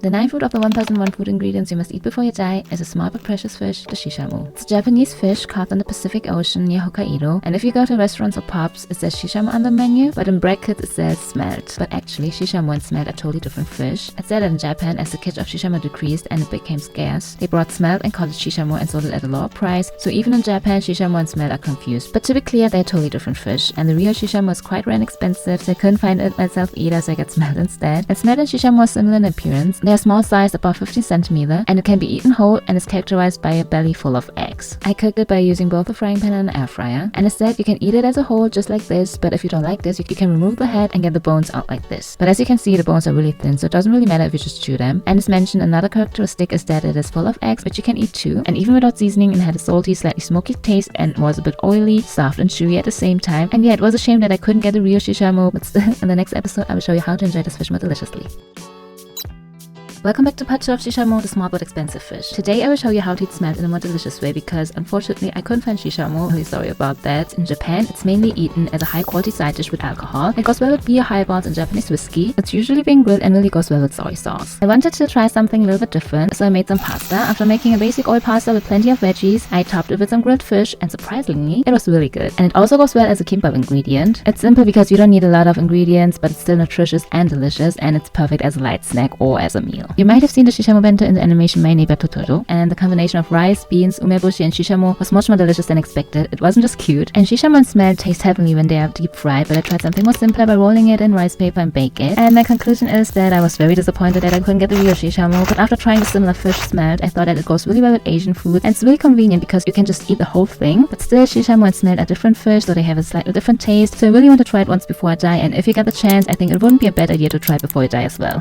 The 9th food of the 1001 food ingredients you must eat before you die is a small but precious fish, the shishamo. It's a Japanese fish caught in the Pacific Ocean near Hokkaido, and if you go to restaurants or pubs, it says shishamo on the menu, but in brackets it says smelt. But actually, shishamo and smelt are totally different fish. It's said that in Japan, as the catch of shishamo decreased and it became scarce, they brought smelt and called it shishamo and sold it at a lower price, so even in Japan, shishamo and smelt are confused. But to be clear, they're totally different fish, and the real shishamo is quite rare and expensive, so I couldn't find it myself either, so I got smelt instead. And smelt and shishamo are similar in appearance. They are small sized, about 15 cm, and it can be eaten whole and is characterized by a belly full of eggs. I cooked it by using both a frying pan and an air fryer, and instead you can eat it as a whole just like this, but if you don't like this, you can remove the head and get the bones out like this. But as you can see, the bones are really thin, so it doesn't really matter if you just chew them. And as mentioned, another characteristic is that it is full of eggs, which you can eat too, and even without seasoning, it had a salty, slightly smoky taste and was a bit oily, soft and chewy at the same time. And yeah, it was a shame that I couldn't get the real shishamo, but still, in the next episode I will show you how to enjoy this fish more deliciously. Welcome back to part 2 of shishamo, the small but expensive fish. Today I will show you how to eat smelt in a more delicious way because unfortunately I couldn't find shishamo. Really sorry about that. In Japan, it's mainly eaten as a high quality side dish with alcohol. It goes well with beer, highballs and Japanese whiskey. It's usually being grilled and really goes well with soy sauce. I wanted to try something a little bit different, so I made some pasta. After making a basic oil pasta with plenty of veggies, I topped it with some grilled fish, and surprisingly, it was really good. And it also goes well as a kimbap ingredient. It's simple because you don't need a lot of ingredients, but it's still nutritious and delicious, and it's perfect as a light snack or as a meal. You might have seen the shishamo bento in the animation My Neighbor Totoro, and the combination of rice, beans, umeboshi and shishamo was much more delicious than expected. It wasn't just cute, and shishamo and smelt taste heavenly when they are deep fried, but I tried something more simpler by rolling it in rice paper and bake it. And my conclusion is that I was very disappointed that I couldn't get the real shishamo, but after trying the similar fish smelt, I thought that it goes really well with Asian food, and it's really convenient because you can just eat the whole thing. But still, shishamo and smelt are different fish, so they have a slightly different taste, so I really want to try it once before I die, and if you get the chance, I think it wouldn't be a bad idea to try it before you die as well.